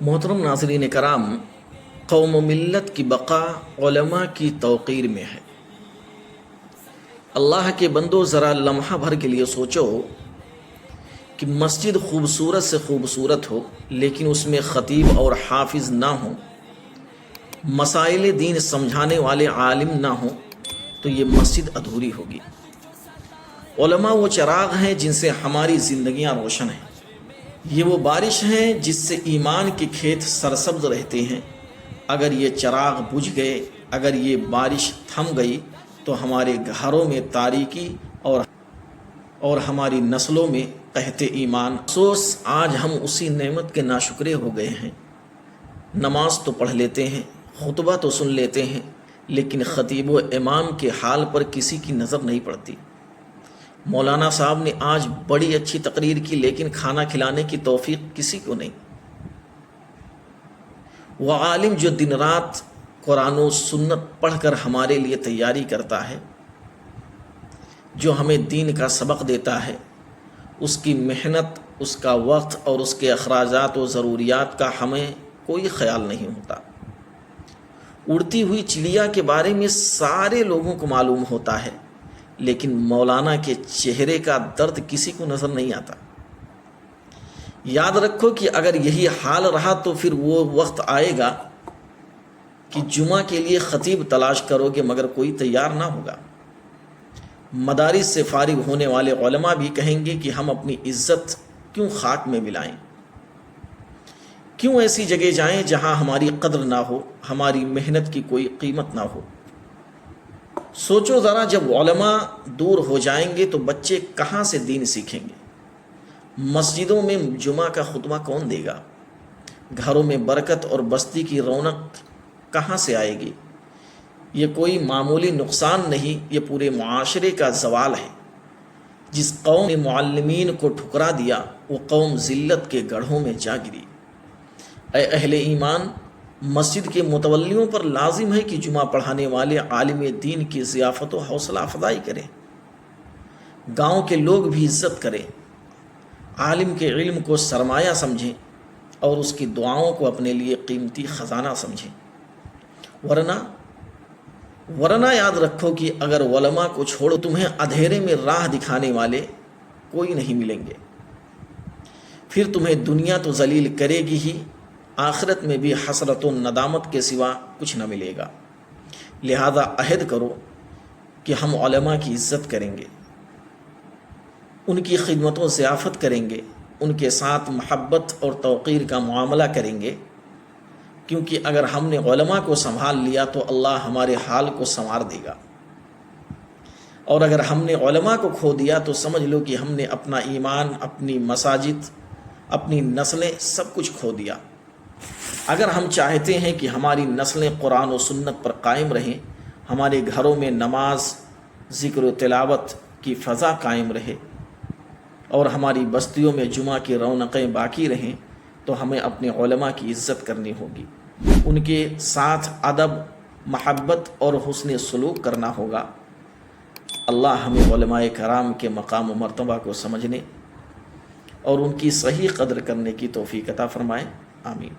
محترم ناظرین کرام، قوم و ملت کی بقا علماء کی توقیر میں ہے۔ اللہ کے بندو ذرا لمحہ بھر کے لیے سوچو کہ مسجد خوبصورت سے خوبصورت ہو لیکن اس میں خطیب اور حافظ نہ ہوں، مسائل دین سمجھانے والے عالم نہ ہوں تو یہ مسجد ادھوری ہوگی۔ علماء وہ چراغ ہیں جن سے ہماری زندگیاں روشن ہیں، یہ وہ بارش ہیں جس سے ایمان کے کھیت سرسبز رہتے ہیں۔ اگر یہ چراغ بجھ گئے، اگر یہ بارش تھم گئی تو ہمارے گھروں میں تاریکی اور ہماری نسلوں میں قحط ایمان۔ افسوس آج ہم اسی نعمت کے ناشکرے ہو گئے ہیں۔ نماز تو پڑھ لیتے ہیں، خطبہ تو سن لیتے ہیں، لیکن خطیب و امام کے حال پر کسی کی نظر نہیں پڑتی۔ مولانا صاحب نے آج بڑی اچھی تقریر کی لیکن کھانا کھلانے کی توفیق کسی کو نہیں۔ وہ عالم جو دن رات قرآن و سنت پڑھ کر ہمارے لیے تیاری کرتا ہے، جو ہمیں دین کا سبق دیتا ہے، اس کی محنت، اس کا وقت اور اس کے اخراجات و ضروریات کا ہمیں کوئی خیال نہیں ہوتا۔ اڑتی ہوئی چڑیا کے بارے میں سارے لوگوں کو معلوم ہوتا ہے، لیکن مولانا کے چہرے کا درد کسی کو نظر نہیں آتا۔ یاد رکھو کہ اگر یہی حال رہا تو پھر وہ وقت آئے گا کہ جمعہ کے لیے خطیب تلاش کرو گے مگر کوئی تیار نہ ہوگا۔ مدارس سے فارغ ہونے والے علماء بھی کہیں گے کہ ہم اپنی عزت کیوں خاک میں ملائیں، کیوں ایسی جگہ جائیں جہاں ہماری قدر نہ ہو، ہماری محنت کی کوئی قیمت نہ ہو۔ سوچو ذرا، جب علماء دور ہو جائیں گے تو بچے کہاں سے دین سیکھیں گے؟ مسجدوں میں جمعہ کا خطبہ کون دے گا؟ گھروں میں برکت اور بستی کی رونق کہاں سے آئے گی؟ یہ کوئی معمولی نقصان نہیں، یہ پورے معاشرے کا زوال ہے۔ جس قوم نے معلمین کو ٹھکرا دیا وہ قوم ذلت کے گڑھوں میں جا گری۔ اے اہل ایمان، مسجد کے متولیوں پر لازم ہے کہ جمعہ پڑھانے والے عالم دین کی ضیافت و حوصلہ افزائی کریں، گاؤں کے لوگ بھی عزت کریں، عالم کے علم کو سرمایہ سمجھیں اور اس کی دعاؤں کو اپنے لیے قیمتی خزانہ سمجھیں۔ ورنہ یاد رکھو کہ اگر علماء کو چھوڑو تمہیں اندھیرے میں راہ دکھانے والے کوئی نہیں ملیں گے، پھر تمہیں دنیا تو ذلیل کرے گی ہی، آخرت میں بھی حسرت و ندامت کے سوا کچھ نہ ملے گا۔ لہذا عہد کرو کہ ہم علماء کی عزت کریں گے، ان کی خدمت و ضیافت کریں گے، ان کے ساتھ محبت اور توقیر کا معاملہ کریں گے، کیونکہ اگر ہم نے علماء کو سنبھال لیا تو اللہ ہمارے حال کو سنوار دے گا، اور اگر ہم نے علماء کو کھو دیا تو سمجھ لو کہ ہم نے اپنا ایمان، اپنی مساجد، اپنی نسلیں سب کچھ کھو دیا۔ اگر ہم چاہتے ہیں کہ ہماری نسلیں قرآن و سنت پر قائم رہیں، ہمارے گھروں میں نماز، ذکر و تلاوت کی فضا قائم رہے اور ہماری بستیوں میں جمعہ کی رونقیں باقی رہیں، تو ہمیں اپنے علماء کی عزت کرنی ہوگی، ان کے ساتھ ادب، محبت اور حسن سلوک کرنا ہوگا۔ اللہ ہمیں علماء کرام کے مقام و مرتبہ کو سمجھنے اور ان کی صحیح قدر کرنے کی توفیق عطا فرمائے۔ آمین۔